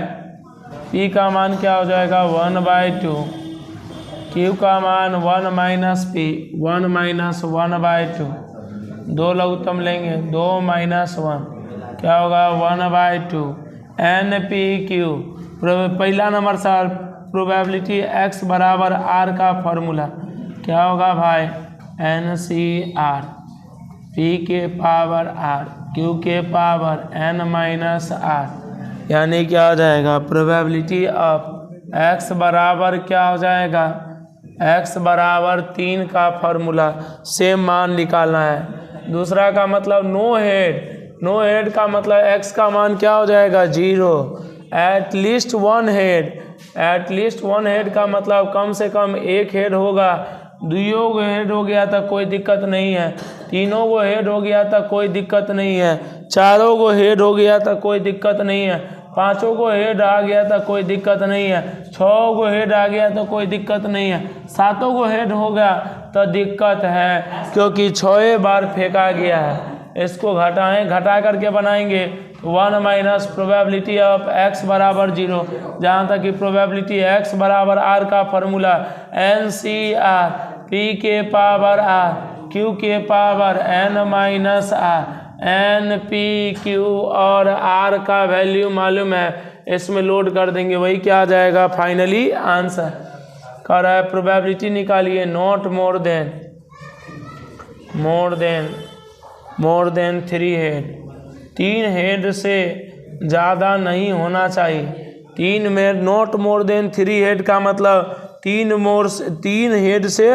P का मान क्या हो जाएगा 1/2, Q का मान 1 माइनस P, 1 माइनस 1/2, 2 लघुत्तम लेंगे, 2 माइनस 1 क्या होगा 1/2, NPQ। पहला नंबर सर प्रोबेबिलिटी x बराबर r का फॉर्मूला क्या होगा भाई, NCR, P के पावर r Q के पावर n माइनस r, यानी क्या हो जाएगा प्रोबेबिलिटी ऑफ x बराबर क्या हो जाएगा, x बराबर 3 का फॉर्मूला, सेम मान निकालना है। दूसरा का मतलब नो हेड, नो हेड का मतलब x का मान क्या हो जाएगा 0। At least one head, at least one head का मतलब कम से कम एक हेड होगा। दुइयों को हेड हो गया तो कोई दिक्कत नहीं है, तीनों को हेड हो गया तो कोई दिक्कत नहीं है, चारों को हेड हो गया तो कोई दिक्कत नहीं है, पांचों को हेड आ गया तो कोई दिक्कत नहीं है, छः को हेड आ गया तो कोई दिक्कत नहीं है, सातों को हेड हो गया तो दिक्कत है, क्योंकि 6 बार फेंका गया है। इसको घटाएं, घटा करके बनाएंगे 1 माइनस प्रोबेबिलिटी ऑफ x बराबर 0, जहाँ तक कि प्रोबेबिलिटी x बराबर r का फॉर्मूला NCR p के पावर r q के power n minus r n p q और r का वैल्यू मालूम है, इसमें लोड कर देंगे, वही क्या आ जाएगा फाइनली आंसर। कह रहा है प्रोबेबिलिटी निकालिए, not more than 3 head, 3 head से ज़्यादा नहीं होना चाहिए। 3 में नॉट मोर देन 3 हेड का मतलब 3 हेड से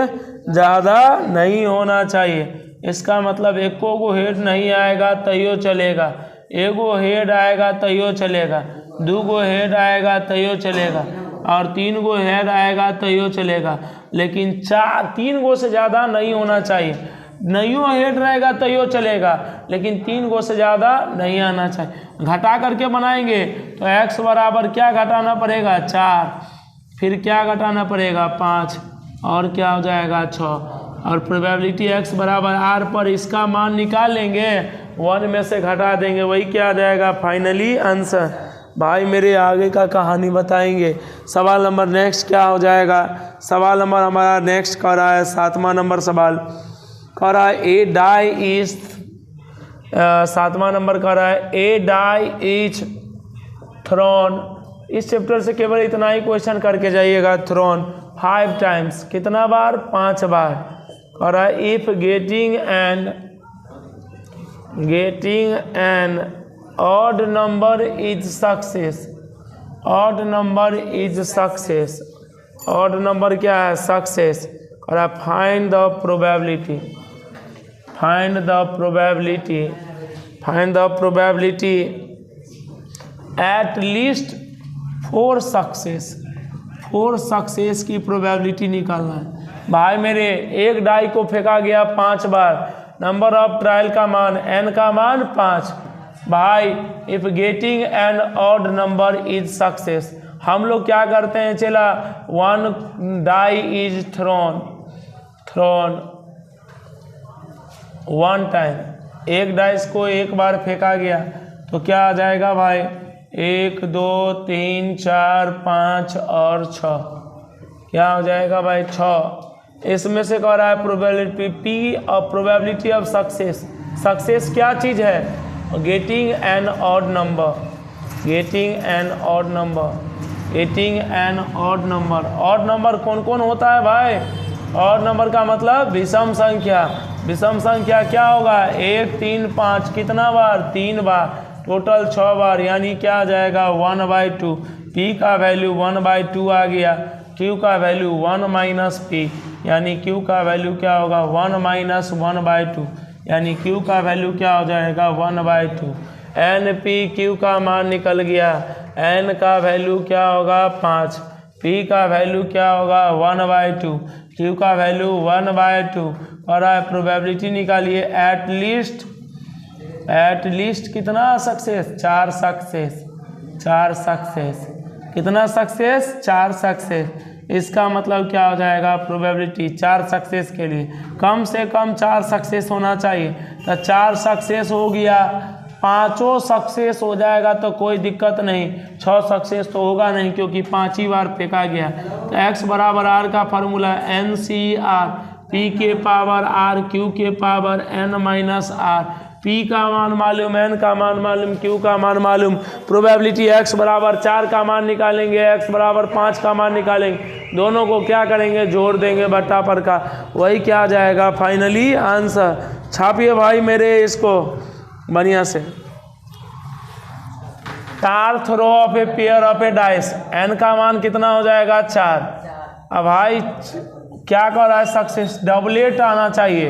ज़्यादा नहीं होना चाहिए। इसका मतलब एको को हेड नहीं आएगा तैयो चलेगा, एगो हेड आएगा तैयो चलेगा, 2 गो हेड आएगा तैयो चलेगा, और 3 गो हेड आएगा तैयो चलेगा, लेकिन 3 गो से ज़्यादा नहीं होना चाहिए। नैयो हेड रहेगा तैयो चलेगा, लेकिन 3 गो से ज़्यादा नहीं आना चाहिए। घटा करके बनाएंगे तो x बराबर क्या घटाना पड़ेगा 4, फिर क्या घटाना पड़ेगा 5, और क्या हो जाएगा 6, और प्रोबेबिलिटी x बराबर r पर इसका मान निकाल लेंगे, 1 में से घटा देंगे, वही क्या आ जाएगा फाइनली आंसर। भाई मेरे आगे का कहानी बताएंगे। सवाल नंबर नेक्स्ट क्या हो जाएगा, सवाल नंबर हमारा नेक्स्ट कर रहा है 7वां नंबर सवाल कह रहा है ए डाई इज 7वां नंबर कह रहा है ए डाई इज थ्रोन। इस चैप्टर से केवल इतना ही क्वेश्चन करके जाइएगा। थ्रोन 5 टाइम्स, कितना बार 5 बार। कह रहा है if getting an odd number is success, odd number is success, odd number क्या है सक्सेस। कह रहा है find the probability, find the probability, find the probability at least 4 success, 4 success की प्रोबेबिलिटी निकालना है। भाई मेरे एक डाई को फेंका गया 5 बार, नंबर ऑफ ट्रायल का मान n का मान 5। भाई if getting an odd number is success, हम लोग क्या करते हैं चला 1 die is thrown, thrown 1 time, एक डाइस को एक बार फेंका गया तो क्या आ जाएगा भाई 1 2 3 4 5 और 6, क्या हो जाएगा भाई 6। इसमें से कह रहा है प्रोबेबिलिटी पी और प्रोबेबिलिटी ऑफ सक्सेस। सक्सेस क्या चीज़ है, getting an odd number, getting an odd number, getting an odd number. Odd number कौन कौन होता है भाई, ऑड नंबर का मतलब विषम संख्या। विषम संख्या क्या होगा 1 3 5, कितना बार 3 बार, टोटल 6 बार, यानी क्या आ जाएगा 1/2। p का वैल्यू 1/2 आ गया, q का वैल्यू 1 माइनस p, यानी q का वैल्यू क्या होगा 1 माइनस 1/2, यानी q का वैल्यू क्या हो जाएगा 1/2। n p q का मान निकल गया, n का वैल्यू क्या होगा 5, p का वैल्यू क्या होगा 1/2, q का वैल्यू 1/2। और प्रोबेबिलिटी निकालिए एट लीस्ट कितना सक्सेस 4 सक्सेस, 4 सक्सेस, कितना सक्सेस 4 सक्सेस। इसका मतलब क्या हो जाएगा प्रोबेबिलिटी 4 सक्सेस के लिए कम से कम 4 सक्सेस होना चाहिए। तो 4 सक्सेस हो गया, 5 सक्सेस हो जाएगा तो कोई दिक्कत नहीं, 6 सक्सेस तो होगा नहीं क्योंकि 5 ही बार फेंका गया। तो x बराबर r का फार्मूला NCR p के पावर r q के power n minus r, p का मान मालूम, n का मान मालूम, q का मान मालूम। प्रोबेबिलिटी x बराबर 4 का मान निकालेंगे, x बराबर 5 का मान निकालेंगे, दोनों को क्या करेंगे जोड़ देंगे बट्टा पर का, वही क्या आ जाएगा फाइनली आंसर। छापिए भाई मेरे इसको बढ़िया से। तार throw of a pair of a dice, n का मान कितना हो जाएगा 4। अब भाई क्या कर रहा है सक्सेस, डबलेट आना चाहिए।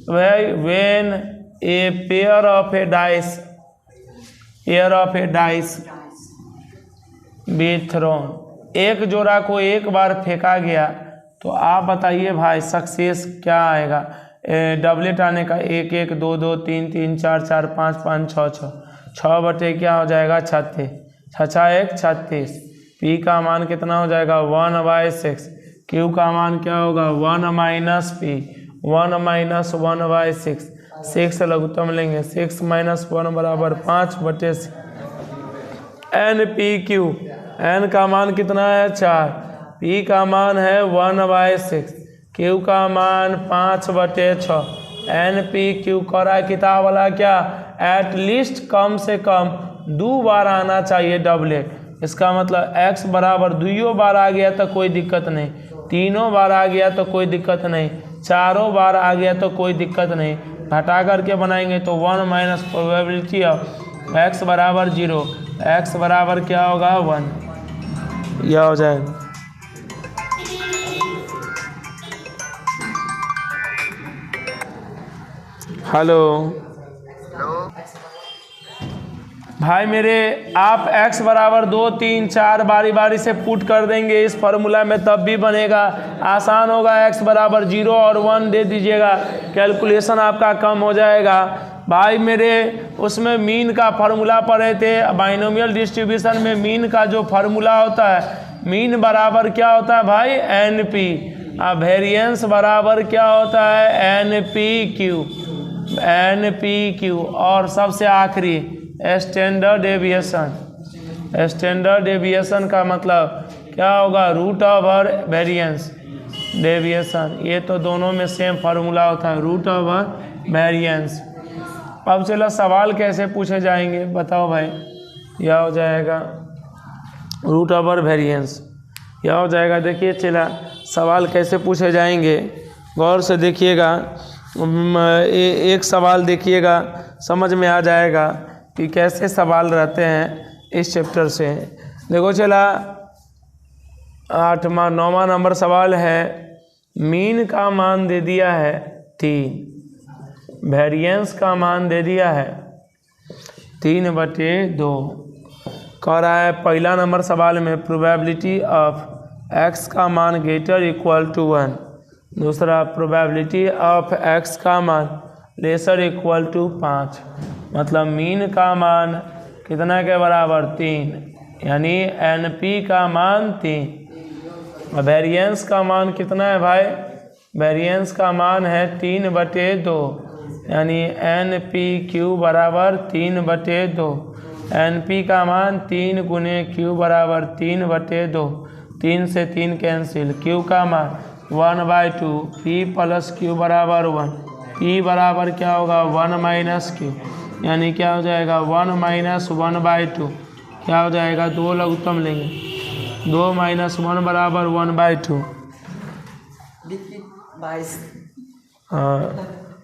When a pair of a dice air of a dice be thrown, एक जोड़ा को एक बार फेंका गया तो आप बताइए भाई सक्सेस क्या आएगा। डबलेट आने का 1 1 2 2 3 3 4 4 5 5 6 6 6 बटे क्या हो जाएगा 36, 6 1 36। पी का मान कितना हो जाएगा 1/6। क्यू का मान क्या होगा 1 माइनस पी, 1 माइनस 1/6, 6 लघुत्तम लेंगे, 6 माइनस 1 बराबर 5/6। एन पी क्यू, एन का मान कितना है 4, पी का मान है 1/6, क्यू का मान 5/6। एन पी क्यू करा किताब वाला क्या एट लीस्ट कम से कम 2 बार आना चाहिए डबलेट। इसका मतलब x बराबर 2 बार आ गया तो कोई दिक्कत नहीं, 3 बार आ गया तो कोई दिक्कत नहीं, 4 बार आ गया तो कोई दिक्कत नहीं। घटा करके बनाएंगे तो 1 माइनस प्रोबेबिलिटी ऑफ x बराबर 0, x बराबर क्या होगा 1, यह हो जाएगा। हेलो भाई मेरे, आप x बराबर 2 3 4 बारी बारी से पुट कर देंगे इस फार्मूला में तब भी बनेगा, आसान होगा। x बराबर 0 और 1 दे दीजिएगा, कैलकुलेशन आपका कम हो जाएगा। भाई मेरे उसमें मीन का फार्मूला पढ़े थे, बाइनोमियल डिस्ट्रीब्यूशन में मीन का जो फार्मूला होता है, मीन बराबर क्या होता है भाई एन पी, वेरिएंस बराबर क्या होता है N P Q, N P Q. और सबसे आखिरी स्टैंडर्ड डेविएशन, स्टैंडर्ड डेविएशन का मतलब क्या होगा रूट ओवर वेरिएंस डेविएशन। ये तो दोनों में सेम फार्मूला होता है रूट ओवर वेरिएंस। अब चलो सवाल कैसे पूछे जाएंगे बताओ भाई। यह हो जाएगा रूट ओवर वेरिएंस, यह हो जाएगा। देखिए चला सवाल कैसे पूछे जाएंगे, गौर से देखिएगा। एक सवाल देखिएगा समझ में आ जाएगा कि कैसे सवाल रहते हैं इस चैप्टर से। देखो चला 8वां 9वां नंबर सवाल है, मीन का मान दे दिया है 3, वेरिएंस का मान दे दिया है 3/2। कह रहा है पहला नंबर सवाल में प्रोबेबिलिटी ऑफ x का मान ग्रेटर इक्वल टू 1, दूसरा प्रोबेबिलिटी ऑफ x का मान लेसर इक्वल टू 5। मतलब मीन का मान कितना के बराबर 3, यानी एन पी का मान 3। वेरिएंस का मान कितना है भाई, वेरिएंस का मान है 3/2, यानी एन पी क्यू बराबर 3/2। एन पी का मान 3 गुने क्यू बराबर 3/2, 3 से 3 कैंसिल। क्यू का मान 1/2, पी प्लस क्यू बराबर 1, पी बराबर क्या होगा 1 माइनस क्यू, यानी क्या हो जाएगा 1 माइनस 1/2, क्या हो जाएगा 2 लघुत्तम लेंगे, 2 माइनस 1 बराबर 1/2। हाँ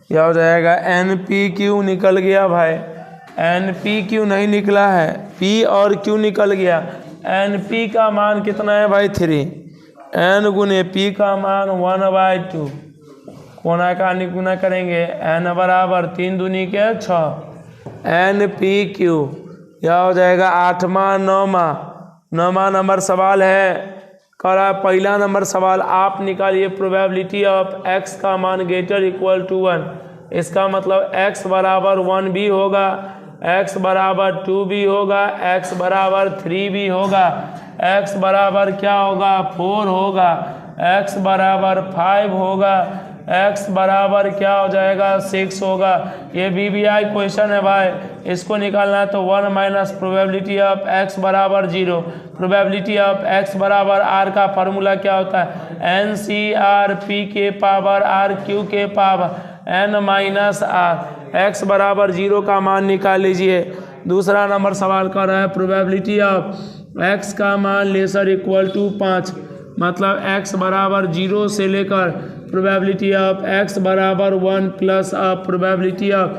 क्या हो जाएगा एन पी क्यू निकल गया भाई, एन पी क्यू नहीं निकला है, पी और क्यू निकल गया। एन पी का मान कितना है भाई 3, एन गुने पी का मान 1/2, कोना का निगुना करेंगे, एन बराबर 3 दूनी के 6, एन पी क्यू। यह हो जाएगा 8वां 9वां नंबर सवाल है। करा पहला नंबर सवाल आप निकालिए प्रोबेबिलिटी ऑफ x का मान ग्रेटर इक्वल टू 1। इसका मतलब x बराबर 1 भी होगा, x बराबर 2 भी होगा, x बराबर 3 भी होगा, x बराबर क्या होगा 4 होगा, x बराबर 5 होगा, x बराबर क्या हो जाएगा 6 होगा। ये BBI क्वेश्चन है भाई, इसको निकालना है तो 1 माइनस प्रोबेबिलिटी ऑफ x बराबर 0। प्रोबेबिलिटी ऑफ x बराबर r का फार्मूला क्या होता है NCRP के पावर RQ के power n minus r। x बराबर 0 का मान निकाल लीजिए। दूसरा नंबर सवाल कर रहा है प्रोबेबिलिटी ऑफ x का मान लेसर इक्वल टू 5। मतलब x बराबर 0 से लेकर प्रोबेबिलिटी ऑफ x बराबर 1 plus of probability of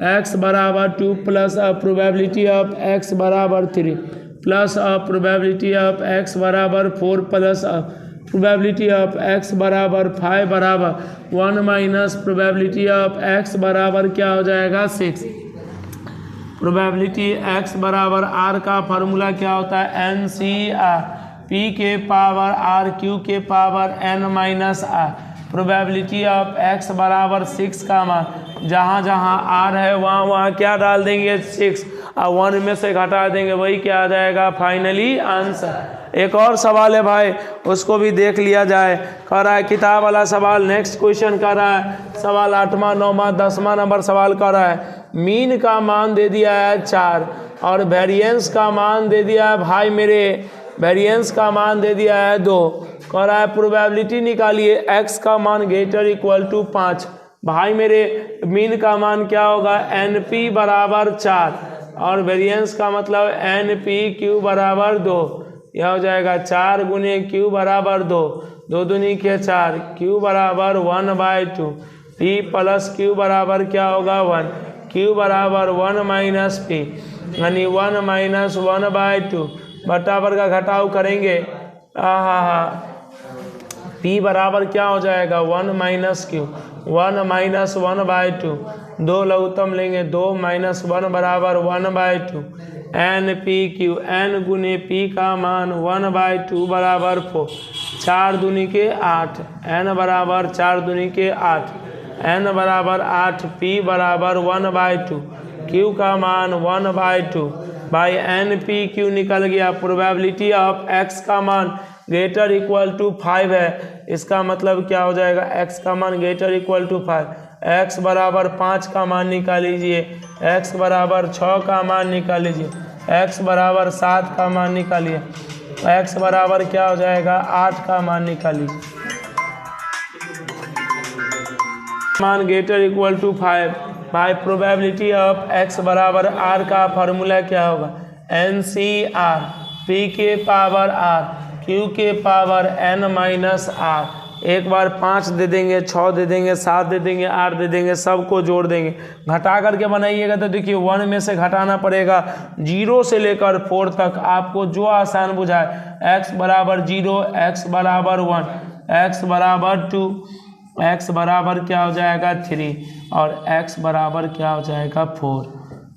x बराबर 2 plus of probability of x बराबर 3 plus of probability of x बराबर 4 plus of probability of x बराबर 5 बराबर 1 माइनस प्रोबेबिलिटी ऑफ x बराबर क्या हो जाएगा 6। प्रोबेबिलिटी x बराबर r का फार्मूला क्या होता है NCR, p के पावर r q के power n minus r। Probability of x बराबर 6 का मान जहाँ जहाँ r है वहाँ वहाँ क्या डाल देंगे 6 और 1 में से घटा देंगे, वही क्या आ जाएगा फाइनली आंसर। एक और सवाल है भाई, उसको भी देख लिया जाए। कह रहा है किताब वाला सवाल, नेक्स्ट क्वेश्चन कर रहा है सवाल 8वां 9वां 10वां नंबर सवाल कर रहा है। मीन का मान दे दिया है 4 और वेरिएंस का मान दे दिया है भाई मेरे, वेरिएंस का मान दे दिया है 2। कह रहा है प्रोबेबिलिटी निकालिए x का मान ग्रेटर इक्वल टू 5। भाई मेरे मीन का मान क्या होगा NP बराबर 4 और वेरिएंस का मतलब NPQ बराबर 2। यह हो जाएगा 4 गुने Q बराबर 2, 2 दूनी के 4, Q बराबर 1/2, P प्लस Q बराबर क्या होगा 1, Q बराबर 1 माइनस P यानी 1 माइनस 1/2 बराबर का घटाव करेंगे। P बराबर क्या हो जाएगा 1 माइनस Q, 1 माइनस 1/2, 2 लघुत्तम लेंगे 2 माइनस 1 बराबर 1/2, NPQ, n गुने P का मान 1/2 बराबर 4, 4 दूनी के 8, n बराबर 4 दूनी के 8, n बराबर 8, P बराबर 1/2, Q का मान 1/2 बाई NPQ निकल गया। प्रोबेबिलिटी ऑफ x का मान ग्रेटर इक्वल टू 5 है, इसका मतलब क्या हो जाएगा x का मान ग्रेटर इक्वल टू 5, x बराबर 5 का मान निकाल लीजिए, x बराबर 6 का मान निकाल लीजिए, x बराबर 7 का मान निकालिए, x बराबर क्या हो जाएगा 8 का मान निकालिए। मान greater equal to 5 by probability of x बराबर r का फार्मूला क्या होगा NCR, p के पावर r q के पावर n माइनस r। एक बार 5 दे देंगे, 6 दे देंगे, 7 दे देंगे, 8 दे देंगे, सबको जोड़ देंगे। घटा करके बनाइएगा तो देखिए 1 में से घटाना पड़ेगा 0 से लेकर 4 तक, आपको जो आसान बुझाए। x बराबर 0, x बराबर 1, x बराबर 2, x बराबर क्या हो जाएगा 3 और x बराबर क्या हो जाएगा 4।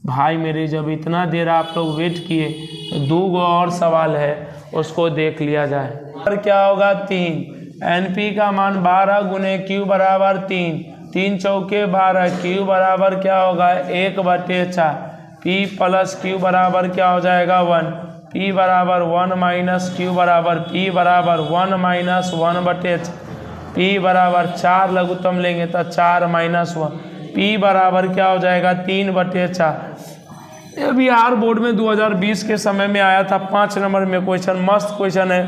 भाई मेरे जब इतना देर आप लोग वेट किए तो 2 और सवाल है, उसको देख लिया जाए। और क्या होगा 3, NP का मान 12 गुने Q बराबर 3, 3 चौके 12, Q बराबर क्या होगा 1/4, P प्लस Q बराबर क्या हो जाएगा 1, P बराबर 1 माइनस Q बराबर P बराबर 1 माइनस 1/4, P बराबर 4 लघुत्तम लेंगे तो 4 माइनस 1, P बराबर क्या हो जाएगा 3/4। ये बिहार बोर्ड में 2020 के समय में आया था 5 नंबर में क्वेश्चन, मस्त क्वेश्चन है।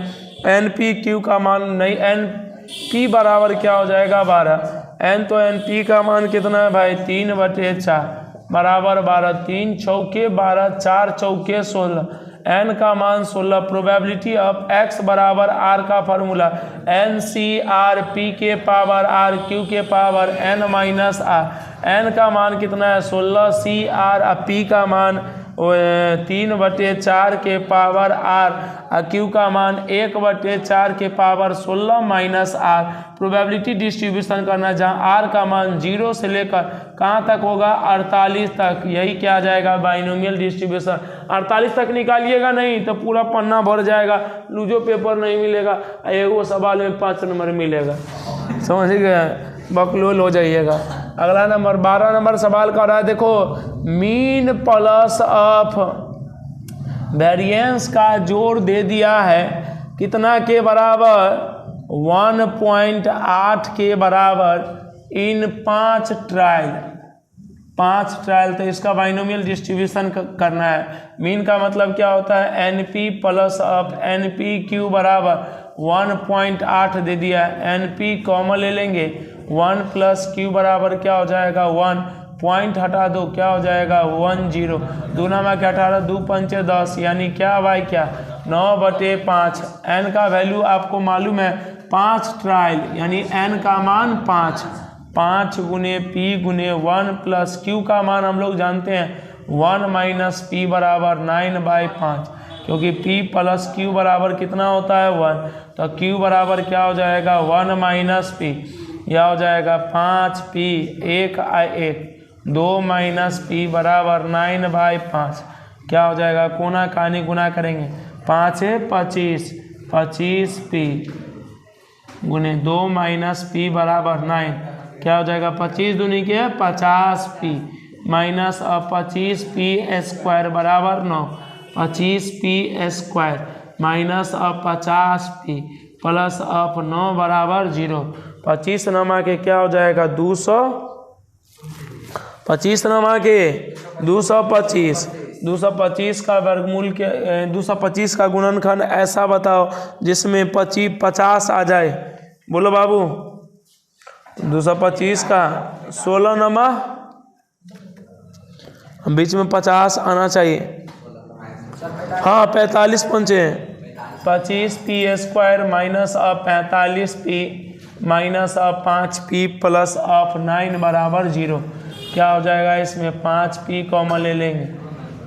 NPQ का मान नहीं, NP बराबर क्या हो जाएगा 12, N तो NP का मान कितना है भाई 3/4 बराबर 12, 3 चौके 12, 4 चौके 16, n का मान 16। प्रोबेबिलिटी ऑफ x बराबर r का फार्मूला NCR, p के पावर r q के power n minus r। n का मान कितना है 16, CR और p का मान 3/4 के पावर r और q का मान 1/4 के power 16 minus r। Probability distribution करना जहाँ r का मान 0 से लेकर कहाँ तक होगा 48 तक, यही क्या आ जाएगा बाइनोमियल डिस्ट्रीब्यूशन। 48 तक निकालिएगा नहीं तो पूरा पन्ना भर जाएगा, लूजो पेपर नहीं मिलेगा, एगो सवाल में 5 नंबर मिलेगा, समझ गए, बकलोल हो जाइएगा। अगला नंबर 12 नंबर सवाल कर रहा है, देखो मीन प्लस ऑफ वेरिएंस का जोड़ दे दिया है कितना के बराबर 1.8 के बराबर इन 5 ट्रायल, 5 ट्रायल, तो इसका बाइनोमियल डिस्ट्रीब्यूशन करना है। मीन का मतलब क्या होता है NP प्लस ऑफ NPQ बराबर 1.8 दे दिया है, NP कॉमन ले लेंगे, 1 प्लस Q बराबर क्या हो जाएगा 1, पॉइंट हटा दो क्या हो जाएगा 10, दूना में क्या 18, 2 पंचे 10 यानी क्या भाई क्या 9/5। n का वैल्यू आपको मालूम है 5 ट्रायल यानी n का मान 5, 5 गुने P गुने 1 प्लस Q का मान हम लोग जानते हैं 1 माइनस P बराबर 9/5, क्योंकि P प्लस Q बराबर कितना होता है 1, तो Q बराबर क्या हो जाएगा 1 माइनस P, यह हो जाएगा 5P 1 1 2 माइनस पी बराबर 9/5। क्या हो जाएगा, कोना कानी गुना करेंगे, 5 है 25, 25p गुने 2 माइनस पी बराबर 9। क्या हो जाएगा, 25 दूनी के 50p माइनस 25p² बराबर 9। 25p² माइनस 50p प्लस 9 बराबर 0। 25 नमा के क्या हो जाएगा 200, 25 नमा के 225। 225 का वर्गमूल के 225 का गुणनखंड ऐसा बताओ जिसमें 50 आ जाए। बोलो बाबू, 225 का 16 नमा, बीच में 50 आना चाहिए। हाँ 45 पंचे 25p² minus 45p minus 5p plus 9 बराबर 0। क्या हो जाएगा, इसमें 5p कॉमन ले लेंगे,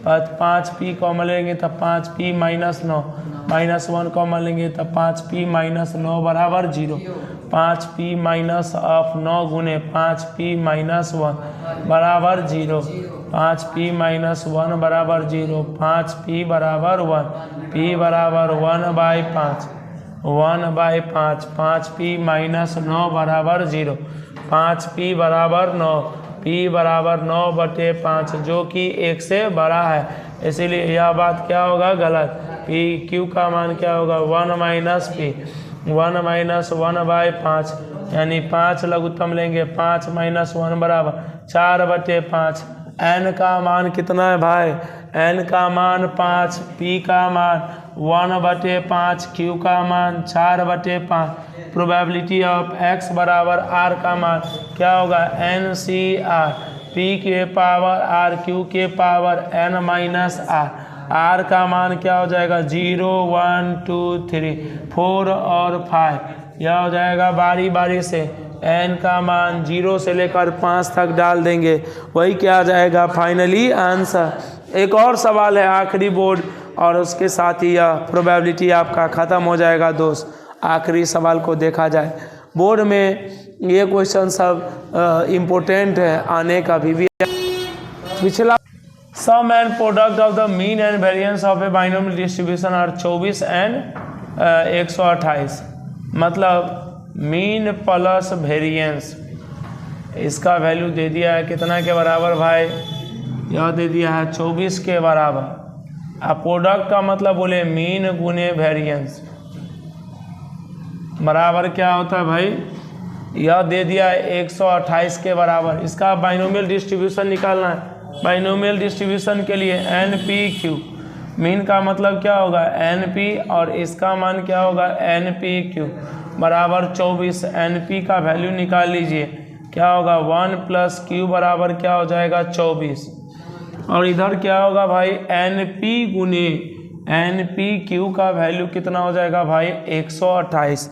5p कॉमन लेंगे तब 5p माइनस 9 माइनस 1 कॉमन लेंगे तब 5p माइनस 9 बराबर 0। 5p माइनस 9 गुने 5p माइनस 1 बराबर 0। 5p माइनस 1 बराबर 0। 5p बराबर 1, p बराबर 1/5, 1/5। 5p माइनस 9 बराबर 0। 5p बराबर 9, p बराबर 9/5 जो कि 1 से बड़ा है, इसीलिए यह बात क्या होगा, गलत। p q का मान क्या होगा 1 माइनस p, 1 माइनस 1/5 यानी 5 लघुत्तम लेंगे, 5 माइनस 1 बराबर 4/5। n का मान कितना है भाई, n का मान 5, p का मान 1/5, q का मान 4/5। प्रोबेबिलिटी ऑफ x बराबर r का मान क्या होगा NCR, p के पावर r q के power n minus r। r का मान क्या हो जाएगा 0, 1, 2, 3, 4 और 5। यह हो जाएगा बारी बारी से, n का मान 0 से लेकर 5 तक डाल देंगे, वही क्या आ जाएगा फाइनली आंसर। एक और सवाल है आखिरी बोर्ड, और उसके साथ ही यह प्रोबेबिलिटी आपका ख़त्म हो जाएगा दोस्त। आखिरी सवाल को देखा जाए, बोर्ड में ये क्वेश्चन सब इम्पोर्टेंट है, आने का भी पिछला। Sum and product of the mean and variance of a binomial distribution are 24 and 128। मतलब मीन प्लस वेरिएंस, इसका वैल्यू दे दिया है कितना के बराबर भाई, यह दे दिया है 24 के बराबर। अब प्रोडक्ट का मतलब बोले मीन गुने वेरिएंस बराबर क्या होता है भाई, यह दे दिया है 128 के बराबर। इसका बाइनोमियल डिस्ट्रीब्यूशन निकालना है। बाइनोमियल डिस्ट्रीब्यूशन के लिए NPQ, मीन का मतलब क्या होगा NP और इसका मान क्या होगा NPQ बराबर 24। NP का वैल्यू निकाल लीजिए, क्या होगा 1 + Q बराबर क्या हो जाएगा 24। और इधर क्या होगा भाई NP गुने NPQ का वैल्यू कितना हो जाएगा भाई 128।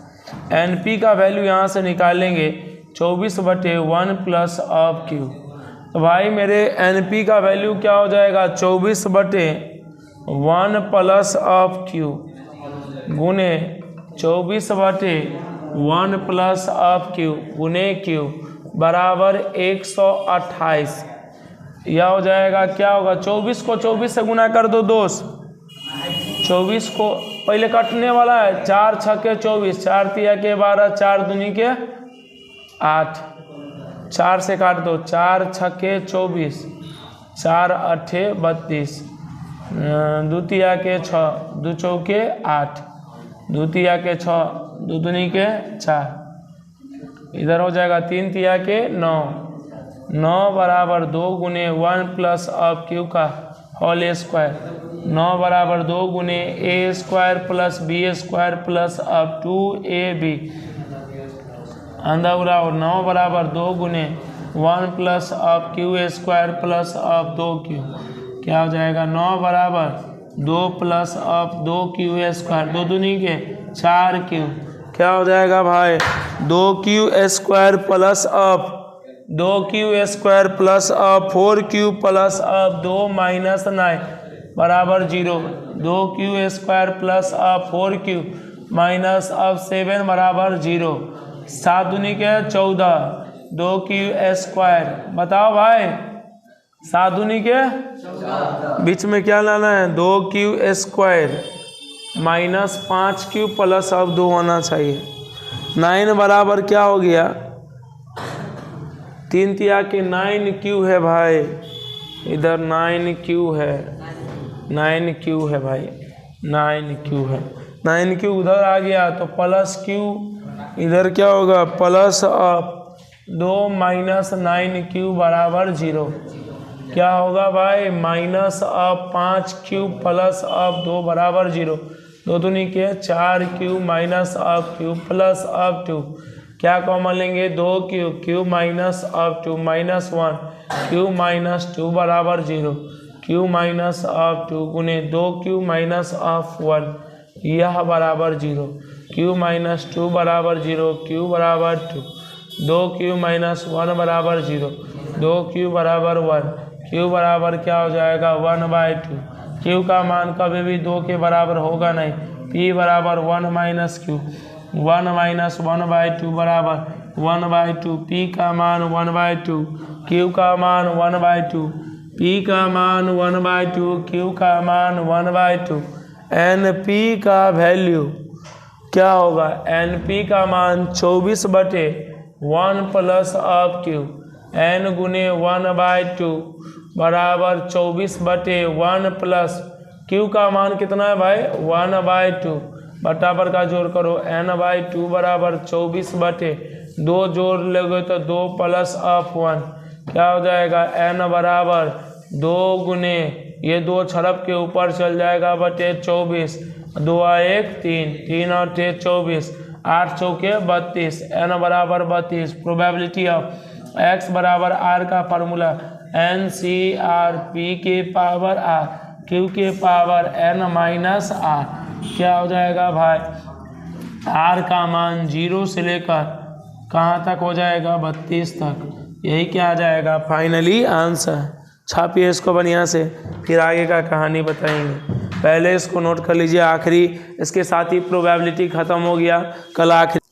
NP का वैल्यू यहाँ से निकालेंगे 24/1 प्लस ऑफ Q। तो भाई मेरे NP का वैल्यू क्या हो जाएगा 24/1 प्लस ऑफ Q गुने 24/1 प्लस ऑफ Q गुने Q बराबर 128। यह हो जाएगा क्या होगा 24 को 24 से गुना कर दो दोस्त। 24 को पहले कटने वाला है, 4 × 6 = 24, 4 × 3 = 12, 4 × 2 = 8, 4 से काट दो, 4 × 6 = 24, 4 × 8 = 32, 2 × 3 = 6, 2 × 4 = 8, 2 × 3 = 6, 2 × 2 = 4, इधर हो जाएगा 3 × 3 = 9, 9 बराबर 2 गुने 1 प्लस ऑफ Q का होल स्क्वायर, 9 बराबर 2 गुने A² plus B² plus of 2AB अंदर उड़ाओ, 9 बराबर 2 गुने 1 plus of Q² plus of 2Q। क्या हो जाएगा 9 बराबर 2 प्लस ऑफ 2Q², 2 दूनी के 4Q। क्या हो जाएगा भाई 2Q² plus of 2Q² plus of 4Q plus of 2 - 9 बराबर 0। 2Q² plus of 4Q minus of 7 बराबर 0। 7 दूनी के 14, 2Q² बताओ भाई 7 दूनी के बीच में क्या लाना है 2q² माइनस 5q प्लस अब 2 होना चाहिए। 9 बराबर क्या हो गया 3 तिया के 9q है भाई, इधर 9q है, 9q है भाई, 9q है, 9q उधर आ गया तो प्लस q इधर क्या होगा प्लस अब 2 माइनस 9q बराबर 0। क्या होगा भाई माइनस अब 5q प्लस अब 2 बराबर 0। 2 दूनी के 4q माइनस अब q प्लस अब 2, क्या कॉमन लेंगे 2q, q माइनस अब 2 माइनस 1, q माइनस 2 बराबर 0, q माइनस अब 2 गुने 2q माइनस अब 1 यह बराबर 0, q माइनस 2 बराबर 0, q बराबर 2, 2q माइनस 1 बराबर 0, 2q बराबर 1, q बराबर क्या हो जाएगा 1/2। q का मान कभी भी 2 के बराबर होगा नहीं, p बराबर 1 माइनस q, 1 माइनस 1/2 बराबर 1/2, p का मान 1/2, q का मान 1/2, p का मान 1/2, q का मान 1/2। np का वैल्यू क्या होगा np का मान 24/1 प्लस अब q, n गुने 1/2 बराबर 24/1 प्लस q का मान कितना है भाई 1/2 बटा पर का जोड़ करो n/2 बराबर 24/2 जोड़ लोगे तो 2 प्लस अब 1 क्या हो जाएगा n बराबर 2 गुने ये 2 छड़प के ऊपर चल जाएगा बटे 24, 2 1 3, 3 और 24, 8 चौके 32, n बराबर 32। प्रोबेबिलिटी ऑफ x बराबर r का फार्मूला NCRP के पावर r, q के पावर n माइनस r, क्या हो जाएगा भाई r का मान 0 से लेकर कहाँ तक हो जाएगा 32 तक, यही क्या आ जाएगा फाइनली आंसर। छापिए इसको बढ़िया से, फिर आगे का कहानी बताएंगे। पहले इसको नोट कर लीजिए, आखिरी इसके साथ ही प्रोबेबिलिटी ख़त्म हो गया, कल आखिरी